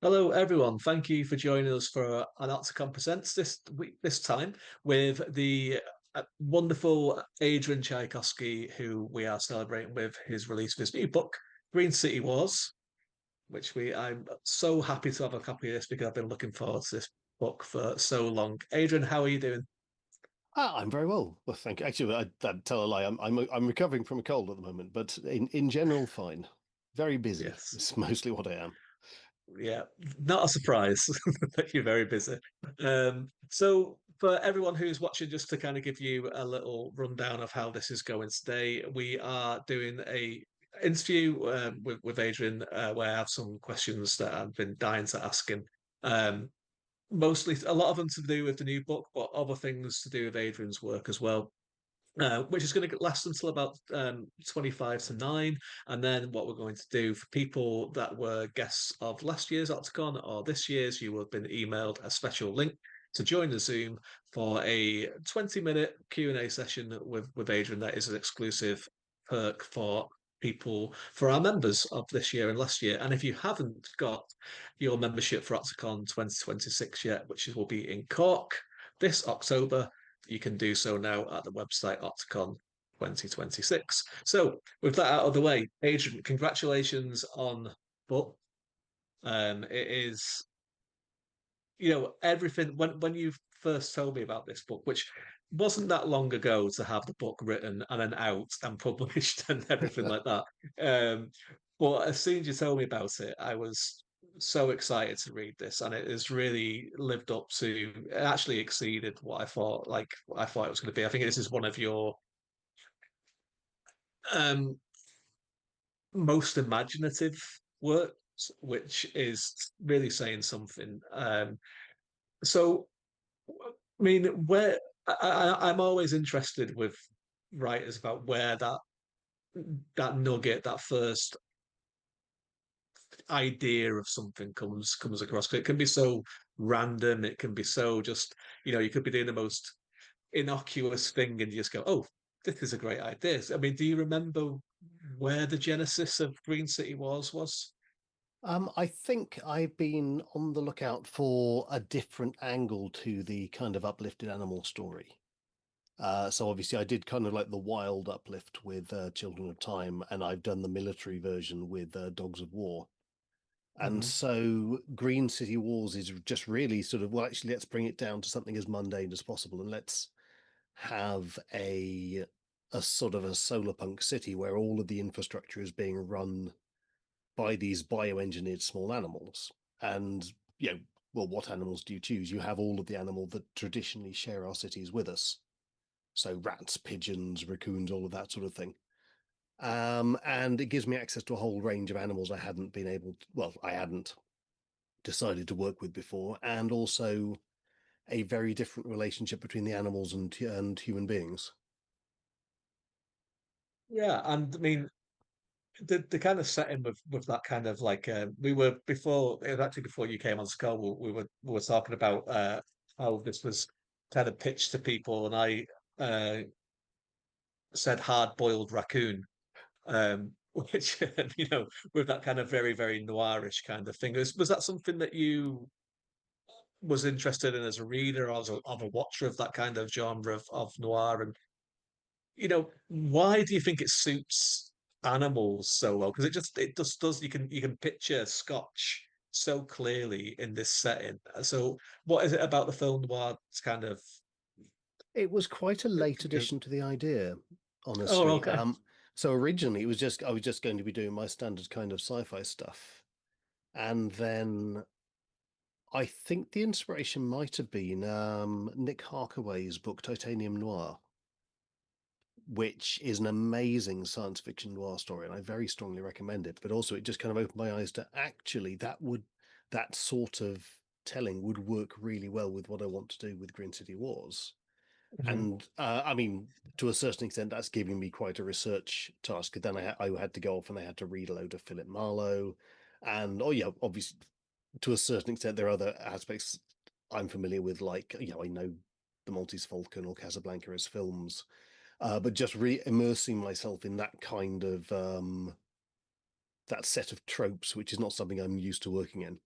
Hello, everyone. Thank you for joining us for an Octocon Presents this week, this time with the wonderful Adrian Tchaikovsky, who we are celebrating with his release of his new book, Green City Wars, which I'm so happy to have a copy of this because I've been looking forward to this book for so long. Adrian, how are you doing? I'm very well. Well, thank you. Actually, I'd tell a lie. I'm recovering from a cold at the moment, but in general, fine. Very busy. Yes. It's mostly what I am. Yeah, not a surprise that you're very busy. So, for everyone who's watching, just to kind of give you a little rundown of how this is going today, we are doing a interview with Adrian, where I have some questions that I've been dying to ask him. Um, Mostly, a lot of them to do with the new book, but other things to do with Adrian's work as well, which is going to last until about 25 to 9. And then what we're going to do for people that were guests of last year's Octocon or this year's, you will have been emailed a special link to join the Zoom for a 20-minute Q&A session with Adrian. That is an exclusive perk for people, for our members of this year and last year. And if you haven't got your membership for Octocon 2026 yet, which will be in Cork this October, you can do so now at the website Octocon 2026. So, with that out of the way, Adrian, congratulations on book. It is, everything. When you first told me about this book, which wasn't that long ago to have the book written and then out and published and everything like that. Um, but as soon as you told me about it, I was so excited to read this, and it has really lived up to, it actually exceeded what I thought. Like I thought it was going to be. I think this is one of your um, most imaginative works, which is really saying something. So, I mean, I'm always interested with writers about where that nugget, that first idea of something comes across. 'Cause it can be so random. It can be so just, you could be doing the most innocuous thing and you just go, "Oh, this is a great idea." I mean, do you remember where the genesis of Green City was? I think I've been on the lookout for a different angle to the kind of uplifted animal story. So obviously I did kind of like the wild uplift with Children of Time, and I've done the military version with Dogs of War. And Hmm. so Green City Wars is just really sort of, well, actually, let's bring it down to something as mundane as possible, and let's have a sort of a solar punk city where all of the infrastructure is being run by these bioengineered small animals. And well, what animals do you choose? You have all of the animals that traditionally share our cities with us. So rats, pigeons, raccoons, all of that sort of thing. And it gives me access to a whole range of animals I hadn't been able to, well, I hadn't decided to work with before, and also a very different relationship between the animals and human beings. Yeah, and I mean, the kind of setting with that kind of like we were before it was actually before you came on Skull, we were talking about how this was kind of pitched to people, and I said hard boiled raccoon, which with that kind of very very noirish kind of thing. Was that something that you was interested in as a reader or as a watcher of that kind of genre of noir? And why do you think it suits animals so well? Because it just does. You can picture Scotch so clearly in this setting. So, what is it about the film noir? It's kind of. It was quite a late addition to the idea, Oh, honestly. okay. So originally it was just I was just going to be doing my standard kind of sci-fi stuff. And then I think the inspiration might have been Nick Harkaway's book Titanium Noir, which is an amazing science fiction noir story, and I very strongly recommend it. But also, it just kind of opened my eyes to actually that sort of telling would work really well with what I want to do with Green City Wars. Mhm. And I mean, to a certain extent, that's giving me quite a research task. Then I had to go off and I had to read a load of Philip Marlowe, and oh yeah, obviously, to a certain extent, there are other aspects I'm familiar with, like I know the Maltese Falcon or Casablanca as films, but just re-immersing myself in that kind of that set of tropes, which is not something I'm used to working in.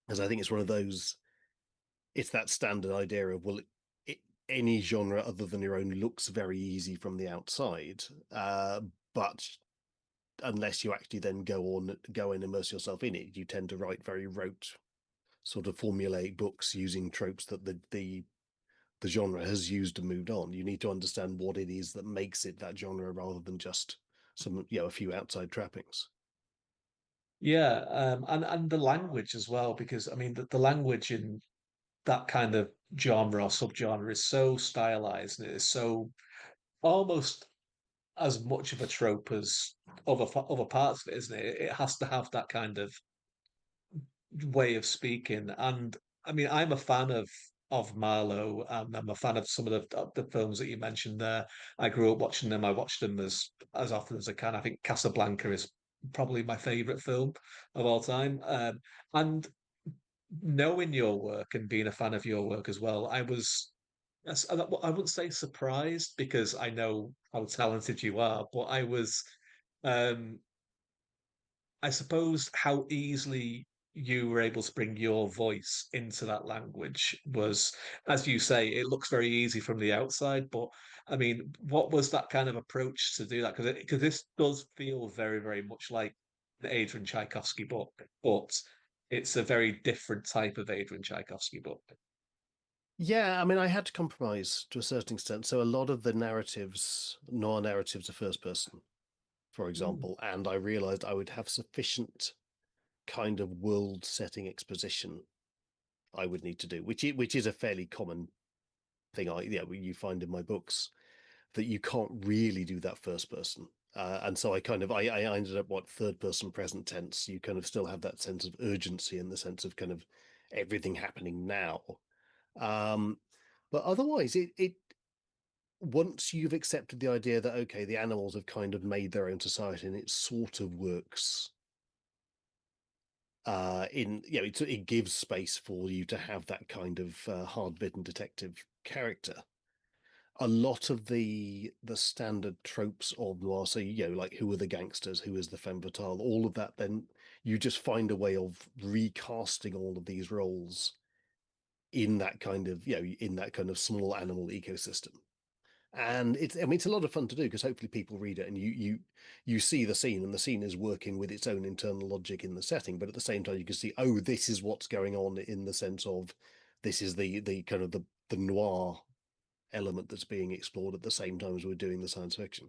As I think it's one of those, it's that standard idea of, well, it, any genre other than your own looks very easy from the outside, but unless you actually then go and immerse yourself in it, you tend to write very rote sort of formulaic books using tropes that the genre has used and moved on. You need to understand what it is that makes it that genre rather than just some, a few outside trappings. Yeah, and the language as well, because I mean the language in that kind of genre or subgenre is so stylized and it is so almost as much of a trope as other parts of it, isn't it? It has to have that kind of way of speaking. And I mean, I'm a fan of Marlowe, and I'm a fan of some of the films that you mentioned there. I grew up watching them. I watched them as often as I can. I think Casablanca is probably my favorite film of all time. And knowing your work and being a fan of your work as well, I wouldn't say surprised because I know how talented you are, but um, I suppose how easily you were able to bring your voice into that language was, as you say, it looks very easy from the outside. But I mean, what was that kind of approach to do that? Because this does feel very, very much like the Adrian Tchaikovsky book, but it's a very different type of Adrian Tchaikovsky book. Yeah, I mean, I had to compromise to a certain extent. So a lot of the narratives, noir narratives, are first person, for Mm. example, and I realized I would have sufficient kind of world setting exposition I would need to do, which is a fairly common thing. You find in my books that you can't really do that first person. And so I ended up third person present tense. You kind of still have that sense of urgency in the sense of kind of everything happening now. Um, but otherwise, it once you've accepted the idea that okay, the animals have kind of made their own society and it sort of works. It gives space for you to have that kind of hard bitten detective character. A lot of the standard tropes of noir, so like who are the gangsters, who is the femme fatale, all of that, then you just find a way of recasting all of these roles in that kind of in that kind of small animal ecosystem. And it's a lot of fun to do because hopefully people read it and you see the scene and the scene is working with its own internal logic in the setting, but at the same time you can see, oh, this is what's going on in the sense of this is the kind of the noir element that's being explored at the same time as we're doing the science fiction.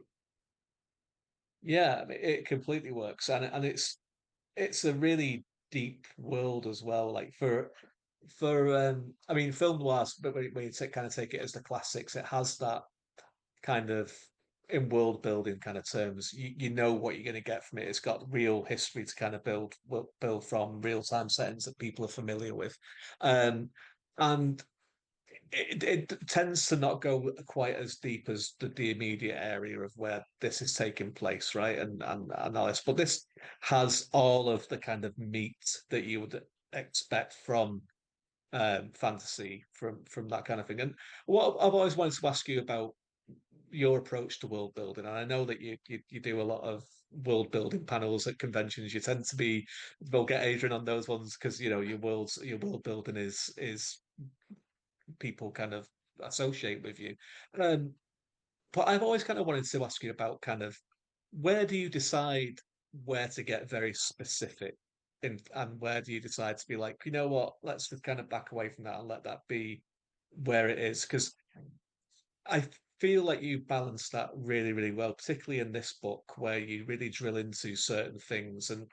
Yeah, I mean, it completely works, and it's a really deep world as well. Like I mean, film noirs, but when you kind of take it as the classics, it has that kind of in world building kind of terms. You know what you're going to get from it. It's got real history to kind of build from real time settings that people are familiar with, um, and it tends to not go quite as deep as the immediate area of where this is taking place, right? And Alice, but this has all of the kind of meat that you would expect from fantasy, from that kind of thing. And what I've always wanted to ask you about your approach to world building, and I know that you do a lot of world building panels at conventions. You tend to be we'll get Adrian on those ones because you know your world building is people kind of associate with you. Um, but I've always kind of wanted to ask you about kind of where do you decide where to get very specific and where do you decide to be like, you know what, let's just kind of back away from that and let that be where it is? Because I feel like you balance that really, really well, particularly in this book where you really drill into certain things. And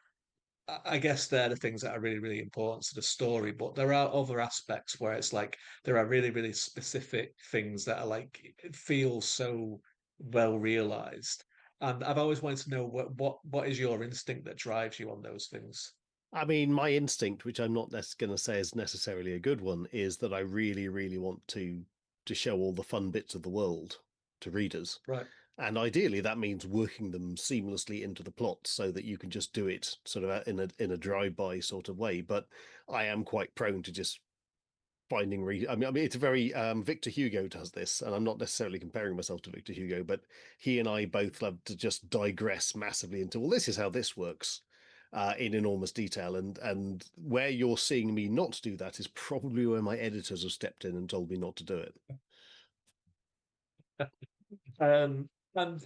I guess they're the things that are really, really important to the story. But there are other aspects where it's like there are really, really specific things that are like it feels so well realized. And I've always wanted to know what is your instinct that drives you on those things. I mean, my instinct, which I'm not going to say is necessarily a good one, is that I really, really want to show all the fun bits of the world to readers. Right. And ideally, that means working them seamlessly into the plot so that you can just do it sort of in a drive-by sort of way. But I am quite prone to just finding I mean it's a very Victor Hugo does this, and I'm not necessarily comparing myself to Victor Hugo, but he and I both love to just digress massively into, well, this is how this works. in enormous detail. And where you're seeing me not do that is probably where my editors have stepped in and told me not to do it. And I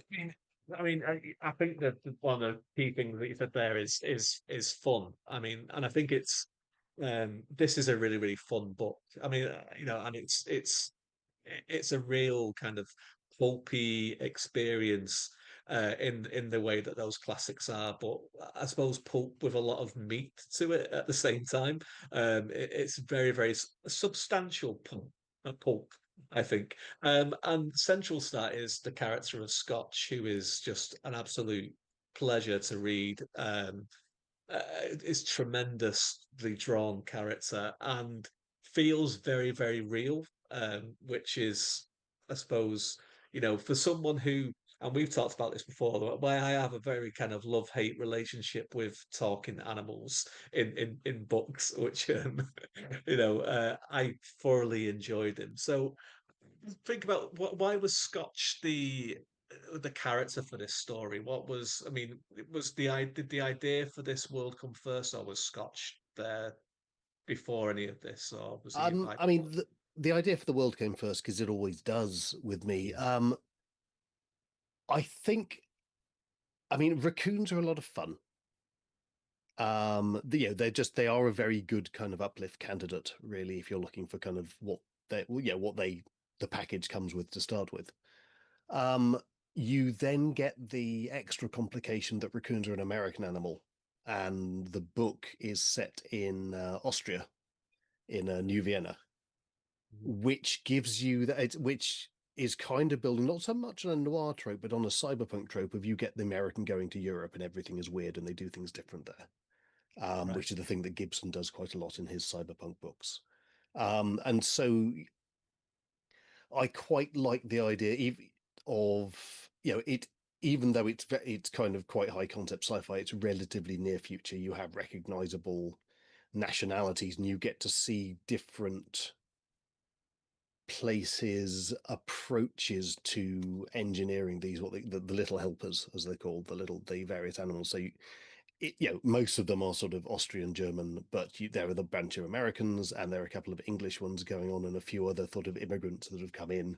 think that one of the key things that you said there is fun. I mean, and I think this is a really really fun book. I mean, and it's a real kind of pulpy experience in the way that those classics are, but I suppose pulp with a lot of meat to it at the same time. It's very very substantial pulp, I think. And central to that is the character of Scotch, who is just an absolute pleasure to read. Is tremendously drawn character and feels very, very real, which is, I suppose, for someone who, and we've talked about this before, where I have a very kind of love-hate relationship with talking animals in books, which I thoroughly enjoyed them. So think about why was Scotch the character for this story? What was, I mean, did the idea for this world come first, or was Scotch there before any of this, or was he a I mean, byproduct? the idea for the world came first because it always does with me. I think, I mean, raccoons are a lot of fun. They are a very good kind of uplift candidate, really, if you're looking for kind of what they the package comes with to start with. Um, you then get the extra complication that raccoons are an American animal, and the book is set in Austria, in New Vienna, which gives you that, which is kind of building not so much on a noir trope, but on a cyberpunk trope of you get the American going to Europe and everything is weird and they do things different there, Right. which is the thing that Gibson does quite a lot in his cyberpunk books. And so I quite like the idea of it, even though it's kind of quite high concept sci-fi. It's relatively near future. You have recognizable nationalities, and you get to see different places approaches to engineering these the little helpers, as they're called, the various animals. So most of them are sort of Austrian German, but there are the bunch of Americans and there are a couple of English ones going on and a few other sort of immigrants that have come in,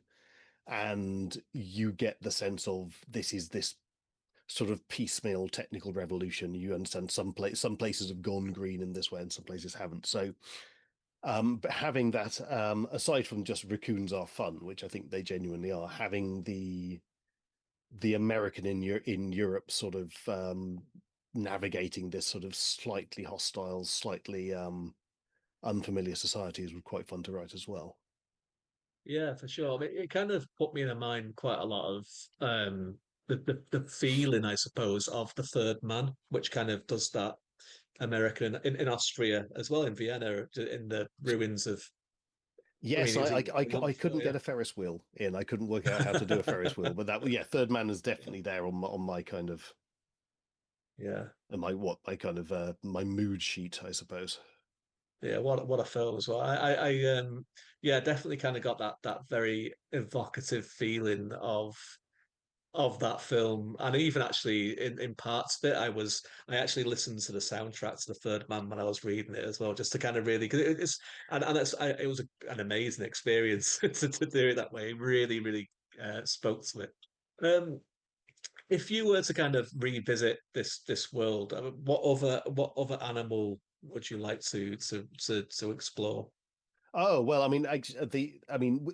and you get the sense of this sort of piecemeal technical revolution. You understand some places have gone green in this way and some places haven't. So but having that, aside from just raccoons are fun, which I think they genuinely are, having the American in Europe sort of navigating this sort of slightly hostile, slightly unfamiliar societies was quite fun to write as well. Yeah, for sure. I mean, it kind of put me in a mind quite a lot of the feeling, I suppose, of the Third Man, which kind of does that American in Austria as well, in Vienna, in the ruins of. I mean, Yes, he was in a I month couldn't there, get a Ferris wheel in. I couldn't work out how to do a Ferris wheel, but that, yeah, Third Man is definitely there on my kind of yeah. my kind of my mood sheet, I suppose. Yeah, what a film as well. Yeah, definitely kind of got that very evocative feeling of that film, and even actually in parts of it, I actually listened to the soundtrack to The Third Man when I was reading it as well, just to kind of really because it's and it was an amazing experience to do it that way. It really really spoke to it. Um, if you were to kind of revisit this world, what other animal would you like to explore? Oh well, I mean,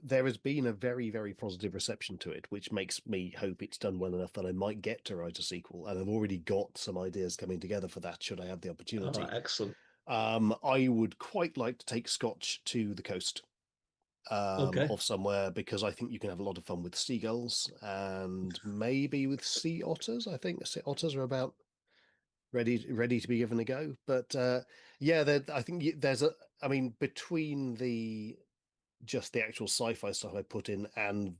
there has been a very, very positive reception to it, which makes me hope it's done well enough that I might get to write a sequel, and I've already got some ideas coming together for that. Should I have the Oh, opportunity, excellent. I would quite like to take Scotch to the coast Okay. of somewhere because I think you can have a lot of fun with seagulls and maybe with sea otters. I think sea otters are about ready to be given a go. But yeah, I think there's a. I mean, between the actual sci-fi stuff I put in and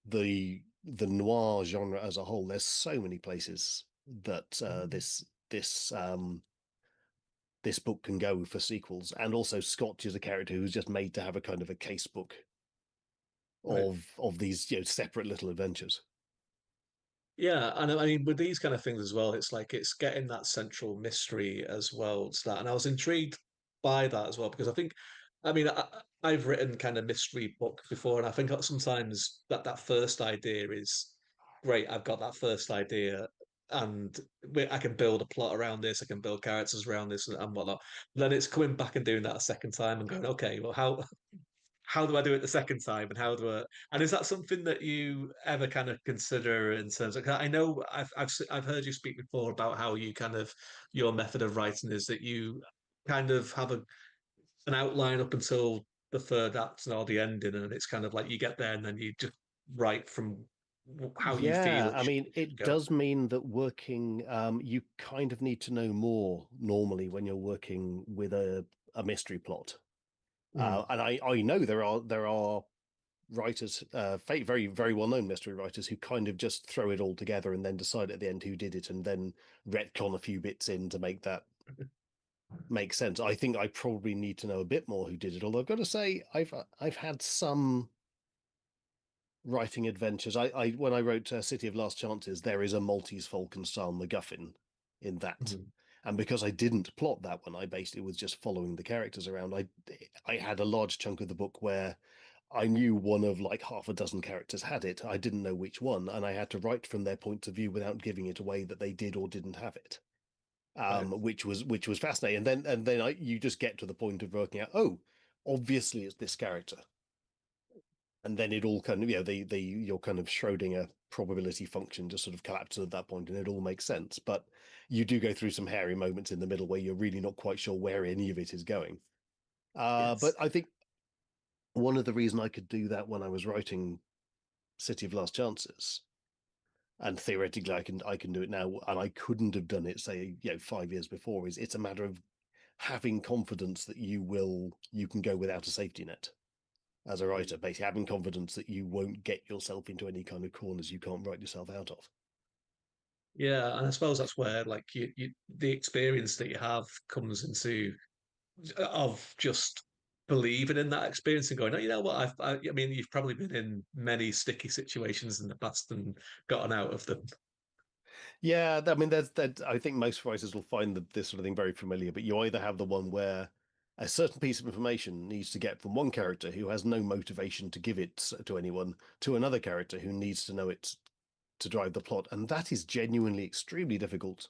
the noir genre as a whole, there's so many places that this book can go for sequels. And also, Scotch is a character who's just made to have a kind of a case book Right. of these separate little adventures. Yeah, and I mean with these kind of things as well, it's like it's getting that central mystery as well to that. And I was intrigued by that as well because I think, I mean, I've written kind of mystery books before, and I think that sometimes that first idea is great. I've got that first idea, and I can build a plot around this. I can build characters around this and whatnot. But then it's coming back and doing that a second time and going, okay, well, how do I do it the second time, and how do I? And is that something that you ever kind of consider in terms of? 'Cause I know I've heard you speak before about how you kind of your method of writing is that you kind of have an outline up until the third act or the ending, and it's kind of like you get there and then you just write from how you feel Yeah, it I mean, should it go. does mean that you kind of need to know more normally when you're working with a mystery plot. Mm, And I know there are writers, very very well known mystery writers, who kind of just throw it all together and then decide at the end who did it, and then retcon a few bits in to make that make sense. I think I probably need to know a bit more who did it. Although I've got to say, I've had some writing adventures. I when I wrote City of Last Chances, there is a Maltese Falcon style MacGuffin in that. mm, And because I didn't plot that one, I basically was just following the characters around. I had a large chunk of the book where I knew one of like half a dozen characters had it. I didn't know which one, and I had to write from their points of view without giving it away that they did or didn't have it. right. Which was fascinating. And then you just get to the point of working out, oh, obviously it's this character, and then it all kind of, the your kind of Schrodinger probability function just sort of collapses at that point, and it all makes sense. But you do go through some hairy moments in the middle where you're really not quite sure where any of it is going. But Yes. I think one of the reasons I could do that when I was writing City of Last Chances, and theoretically I can do it now, and I couldn't have done it, say, 5 years before, is it's a matter of having confidence that you can go without a safety net as a Mm. writer, basically having confidence that you won't get yourself into any kind of corners you can't write yourself out of. Yeah, and I suppose that's where like the experience that you have comes into of just believing in that experience and going, oh, you know what? I mean, you've probably been in many sticky situations in the past and gotten out of them. Yeah, I mean, there's that. I think most writers will find this sort of thing very familiar. But you either have the one where a certain piece of information needs to get from one character who has no motivation to give it to anyone to another character who needs to know it to drive the plot, and that is genuinely extremely difficult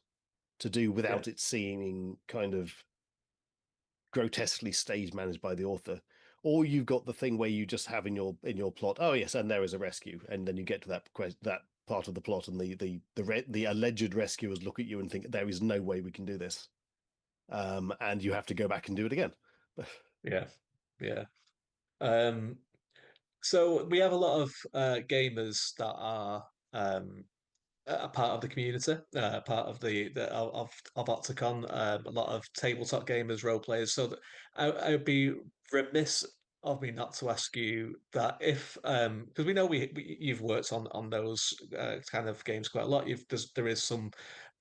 to do Yeah. without it seeming kind of grotesquely stage managed by the author. Or you've got the thing where you just have in your plot, oh yes, and there is a rescue, and then you get to that part of the plot, and the alleged rescuers look at you and think there is no way we can do this, and you have to go back and do it again. Yeah. Yeah. Um, so we have a lot of gamers that are a part of the community, part of the of Octocon. A lot of tabletop gamers, role players. So that I would be remiss of me not to ask you that if because we know you've worked on those kind of games quite a lot. There is some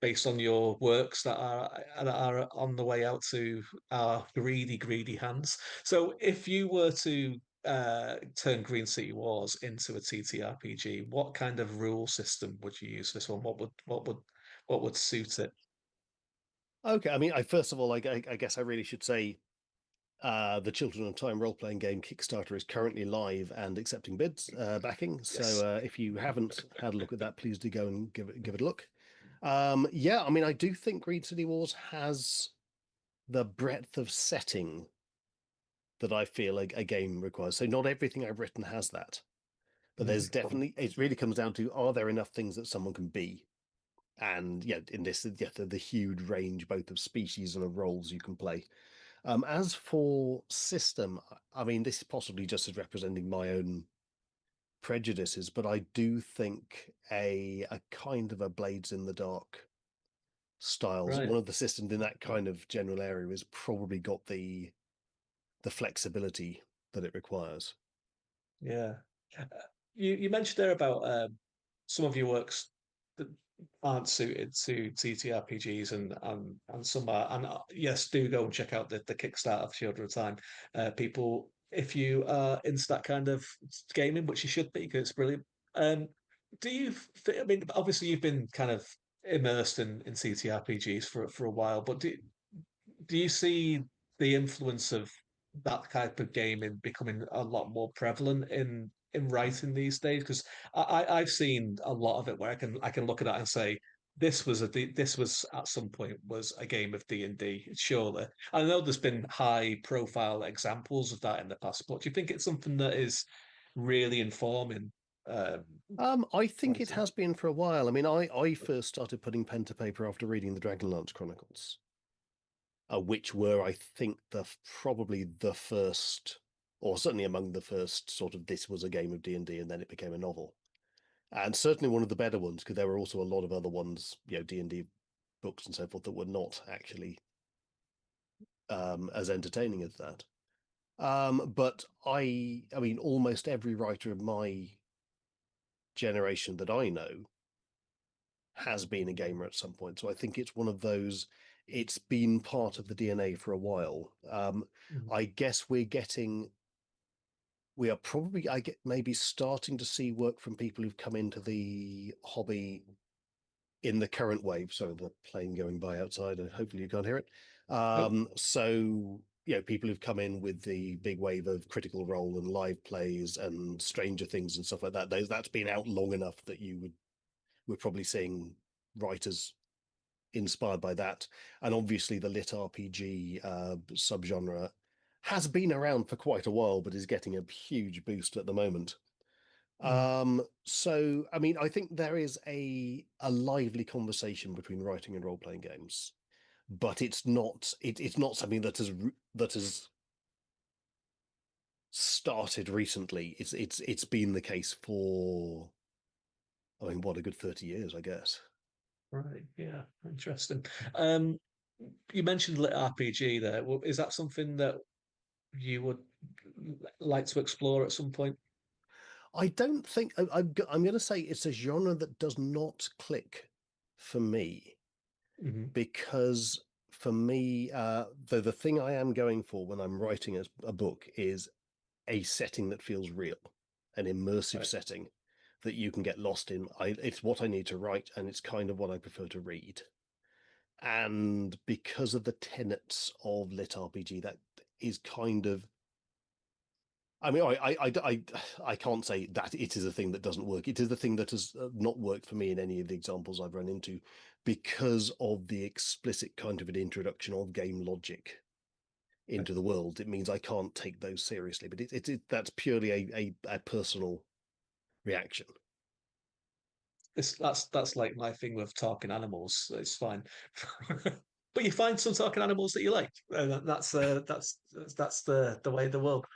based on your works that are on the way out to our greedy hands. So if you were to turn Green City Wars into a TTRPG, what kind of rule system would you use for this one? What would suit it? Okay, I mean, I first of all, I guess I really should say the Children of Time role playing game Kickstarter is currently live and accepting bids backing. So Yes. if you haven't had a look at that, please do go and give it a look. Yeah, I mean, I do think Green City Wars has the breadth of setting that I feel a game requires. So not everything I've written has that, but there's Cool. definitely, it really comes down to, are there enough things that someone can be? And yeah, in this, yeah, the huge range both of species and of roles you can play. As for system, I mean, this is possibly just as representing my own prejudices, but I do think a kind of a Blades in the Dark styles, Right. one of the systems in that kind of general area has probably got the flexibility that it requires. Yeah. Uh, you mentioned there about some of your works that aren't suited to TTRPGs and some are. And yes, do go and check out the Kickstarter for Children of Time. People, if you are into that kind of gaming, which you should be, because it's brilliant. Um, I mean, obviously you've been kind of immersed in CTRPGs for a while, but do you see the influence of that type of gaming becoming a lot more prevalent in writing these days? Because I've seen a lot of it where I can look at that and say this was at some point was a game of D&D. Surely, I know there's been high profile examples of that in the past, but do you think it's something that is really informing um, I think it writing? has been for a while. I mean, I first started putting pen to paper after reading the Dragonlance Chronicles, which were, I think, probably the first, or certainly among the first sort of this was a game of D&D, and then it became a novel. And certainly one of the better ones, because there were also a lot of other ones, D&D books and so forth that were not actually as entertaining as that. But I mean, almost every writer of my generation that I know has been a gamer at some point. So I think it's one of those. It's been part of the DNA for a while. Mhm. I guess we are probably, I get maybe starting to see work from people who've come into the hobby in the current wave. So the plane going by outside, and hopefully you can't hear it. Nope. So people who've come in with the big wave of Critical Role and live plays and Stranger Things and stuff like that. That's been out long enough that we're probably seeing writers inspired by that. And obviously, the lit RPG subgenre has been around for quite a while, but is getting a huge boost at the moment. Mm. So I mean, I think there is a lively conversation between writing and role playing games, but it's not something that has started recently. It's been the case for, I mean, what, a good 30 years, I guess. Right. Yeah. Interesting. Um, you mentioned lit RPG there. Well, is that something that you would like to explore at some point? I don't think I'm going to say it's a genre that does not click for me Hmm. because for me, the thing I am going for when I'm writing a book is a setting that feels real, an immersive Right. setting that you can get lost in. It's what I need to write, and it's kind of what I prefer to read. And because of the tenets of lit RPG, that is kind of, I mean, I can't say that it is a thing that doesn't work. It is the thing that has not worked for me in any of the examples I've run into because of the explicit kind of an introduction of game logic Right. into the world. It means I can't take those seriously, but that's purely a personal reaction. That's like my thing with talking animals. It's fine, but you find some talking animals that you like. That's the way of the world.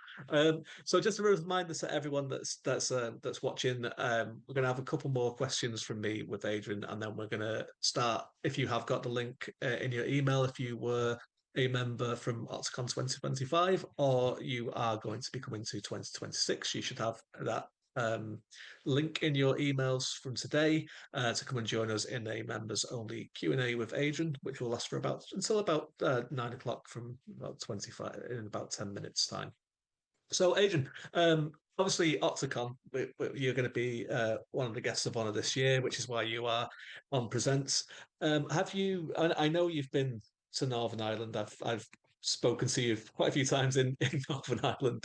So just a reminder to everyone that's watching, we're going to have a couple more questions from me with Adrian, and then we're going to start. If you have got the link in your email, if you were a member from Octocon 2025, or you are going to be coming to 2026, you should have that um, link in your emails from today to come and join us in a members only Q&A with Adrian, which will last for about until about 9 o'clock from about 25 in about 10 minutes time. So, Adrian, obviously, Octocon, you're going to be one of the guests of honor this year, which is why you are on Presents. Have you? I know you've been to Northern Ireland. I've spoken to you quite a few times in Northern Ireland.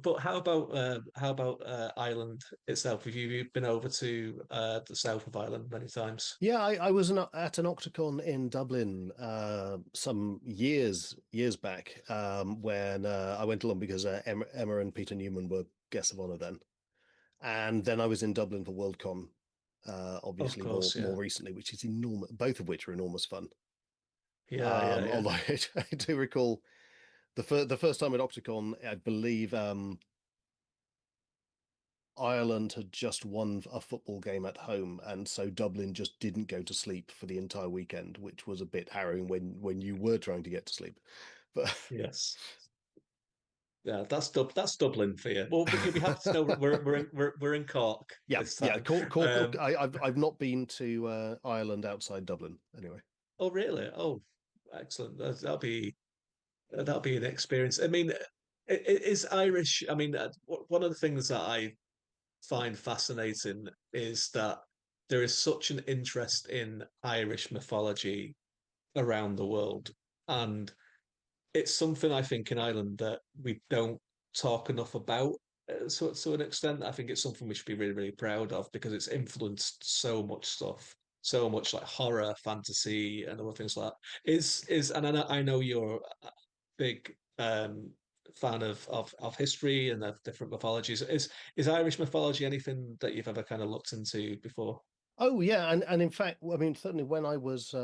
But how about Ireland itself? Have you been over to the south of Ireland many times? Yeah, I was at an Octocon in Dublin some years back when I went along because Emma and Peter Newman were guests of honor then, and then I was in Dublin for Worldcon, Of obviously more course, yeah, more recently, which is enormous. Both of which are enormous fun. yeah. Although I do recall the first time at Octocon, I believe Ireland had just won a football game at home, and so Dublin just didn't go to sleep for the entire weekend, which was a bit harrowing when you were trying to get to sleep. But Yes. Yeah, that's Dublin for you. Well, but you'll be happy to know we're in Cork yeah, this yeah, time. Cork. I've not been to Ireland outside Dublin anyway. Oh, really? Oh, excellent. That'll be an experience. I mean, is Irish. I mean, one of the things that I find fascinating is that there is such an interest in Irish mythology around the world. And it's something I think in Ireland that we don't talk enough about. So to an extent, I think it's something we should be really, really proud of because it's influenced so much stuff, so much like horror, fantasy, and other things like that. And I know you're a big fan of history and of different mythologies. Is Irish mythology anything that you've ever kind of looked into before? Oh yeah, and in fact, I mean, certainly when I was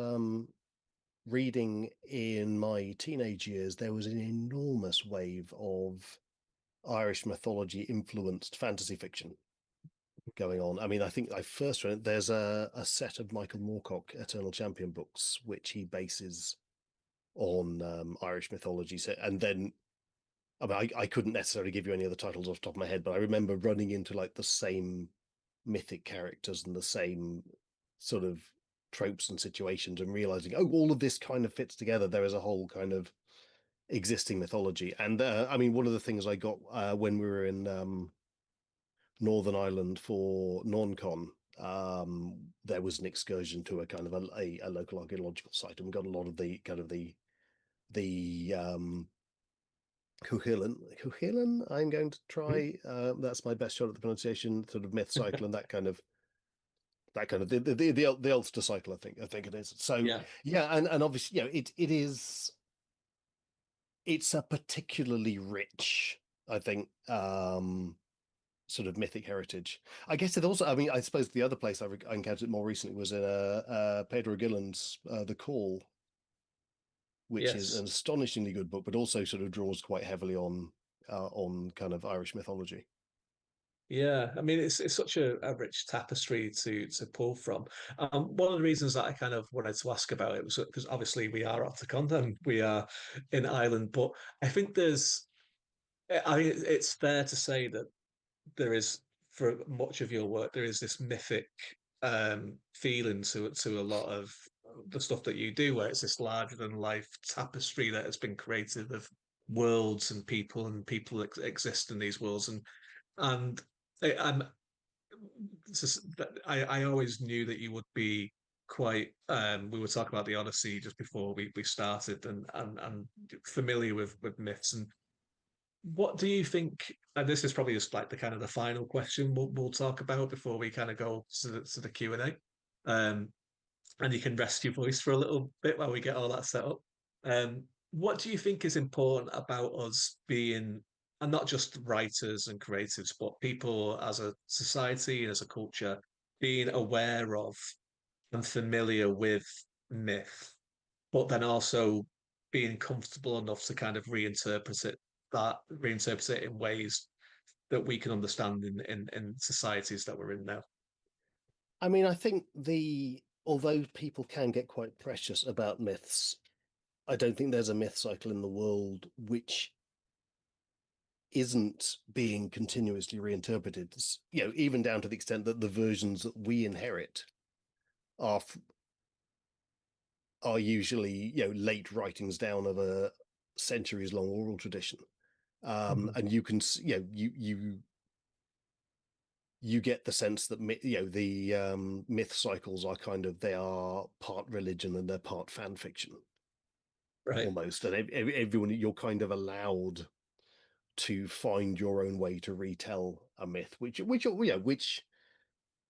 reading in my teenage years, there was an enormous wave of Irish mythology influenced fantasy fiction going on. I mean, I think I first read it. There's a set of Michael Moorcock Eternal Champion books which he bases on Irish mythology. So, and then I mean, I couldn't necessarily give you any of the titles off the top of my head, but I remember running into like the same mythic characters and the same sort of tropes and situations and realizing, oh, all of this kind of fits together. There is a whole kind of existing mythology. And I mean, one of the things I got when we were in Northern Ireland for NornCon, there was an excursion to a kind of a local archaeological site, and we got a lot of the kind of the Cuchulainn. I'm going to try. That's my best shot at the pronunciation. Sort of myth cycle and that kind of the Ulster cycle. I think it is. So Yeah. yeah, and obviously, it's a particularly rich, I think, sort of mythic heritage. I guess it also. I mean, I suppose the other place I encountered it more recently was in Pedro Gillen's The Call, which is an Yes. astonishingly good book, but also sort of draws quite heavily on kind of Irish mythology. Yeah, I mean it's such a rich tapestry to pull from. One of the reasons that I kind of wanted to ask about it was because obviously we are Octocon and we are in Ireland, but I think I mean it's fair to say that there is for much of your work there is this mythic feeling to a lot of the stuff that you do, where it's this larger than life tapestry that has been created of worlds and people exist in these worlds and I'm just, I always knew that you would be quite we were talking about the Odyssey just before we started and familiar with myths. And what do you think, and this is probably just like the kind of the final question we'll talk about before we kind of go to the Q&A. And you can rest your voice for a little bit while we get all that set up. What do you think is important about us being, and not just writers and creatives, but people as a society and as a culture, being aware of and familiar with myth, but then also being comfortable enough to kind of reinterpret it in ways that we can understand in societies that we're in now. I mean, I think the although people can get quite precious about myths, I don't think there's a myth cycle in the world which isn't being continuously reinterpreted. Even down to the extent that the versions that we inherit are are usually late writings down of a centuries long oral tradition. Mhm. And you can you get the sense that the myth cycles are kind of they are part religion and they're part fan fiction Right. almost, and everyone you're kind of allowed to find your own way to retell a myth, which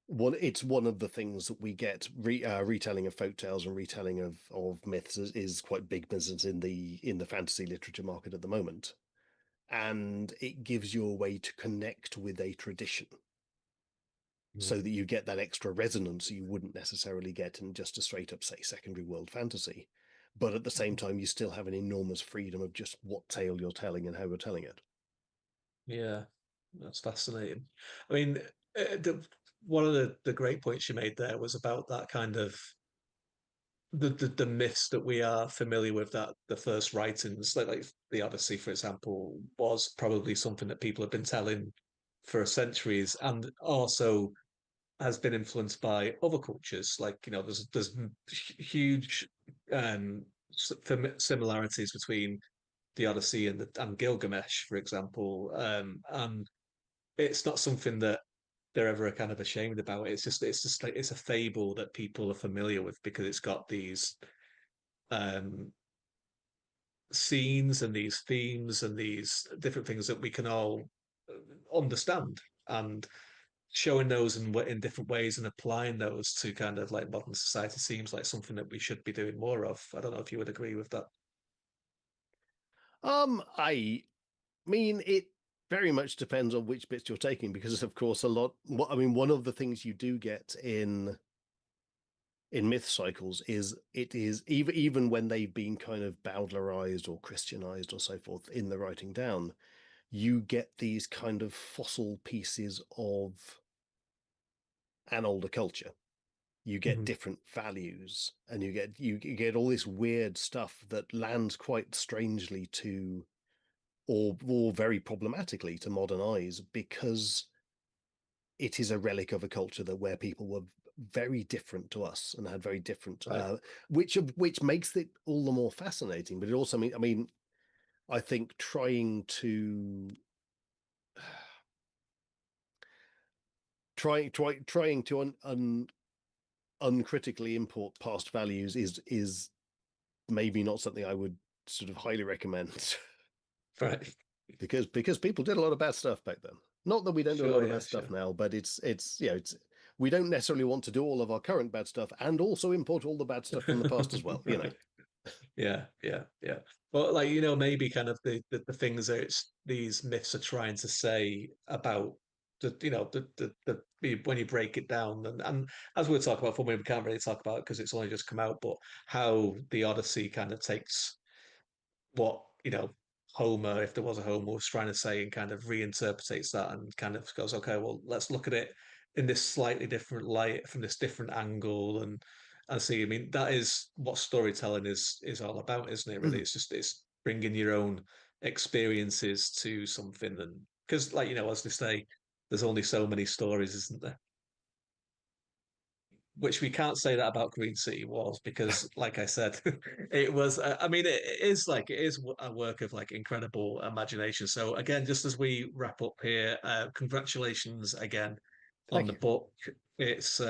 one it's one of the things that we get retelling of folk tales and retelling of myths is quite big business in the fantasy literature market at the moment, and it gives you a way to connect with a tradition so that you get that extra resonance you wouldn't necessarily get in just a straight up, say, secondary world fantasy. But at the same Mhm. time, you still have an enormous freedom of just what tale you're telling and how you're telling it. Yeah, that's fascinating. I mean, one of the great points you made there was about that kind of the myths that we are familiar with, that the first writings, like the Odyssey, for example, was probably something that people have been telling for centuries, and also has been influenced by other cultures. Like there's huge um, similarities between the Odyssey and Gilgamesh, for example, and it's not something that they're ever kind of ashamed about it. It's just like it's a fable that people are familiar with because it's got these um scenes and these themes and these different things that we can all understand, and showing those in different ways and applying those to kind of like modern society seems like something that we should be doing more of. I don't know if you would agree with that. I mean, it very much depends on which bits you're taking, because of course a lot. I mean, one of the things you do get in myth cycles is it is even when they've been kind of bowdlerized or Christianized or so forth in the writing down, you get these kind of fossil pieces of an older culture. You get Mhm. different values, and you get all this weird stuff that lands quite strangely to, or very problematically to modern eyes, because it is a relic of a culture that where people were very different to us and had very different, Right. which makes it all the more fascinating. But it also I mean, I think trying to uncritically import past values is maybe not something I would sort of highly recommend. Right. Because people did a lot of bad stuff back then. Not that we don't do a lot Sure. of Yeah. bad stuff Sure. now, but it's we don't necessarily want to do all of our current bad stuff and also import all the bad stuff from the past as well. Right. Yeah, yeah, yeah. But like maybe kind of the things that these myths are trying to say about when you break it down, and as we'll talk about for me, we can't really talk about it because it's only just come out, but how the Odyssey kind of takes what Homer, if there was a Homer, was trying to say, and kind of reinterpretates that and kind of goes, okay, well, let's look at it in this slightly different light from this different angle, and see. I mean, that is what storytelling is all about, isn't it? Really, it's bringing your own experiences to something, and because like as they say, there's only so many stories, isn't there? Which we can't say that about Green City Wars because, like I said, it was. I mean, it is a work of like incredible imagination. So again, just as we wrap up here, congratulations again on Thank the you. book. It's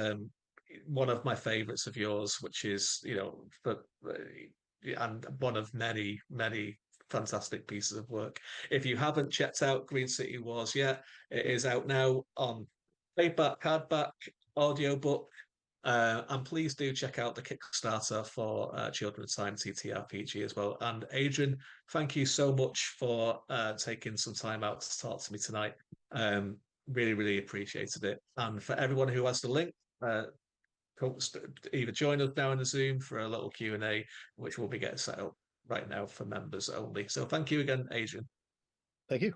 one of my favorites of yours, which is and one of many many fantastic pieces of work. If you haven't checked out Green City Wars yet, it is out now on paperback, hardback, audiobook, and please do check out the Kickstarter for Children's Time TTRPG as well. And Adrian, thank you so much for taking some time out to talk to me tonight. Um, really, really appreciated it. And for everyone who has the link, uh, either join us now in the Zoom for a little Q&A, which will be getting set up right now for members only. So thank you again, Adrian. Thank you.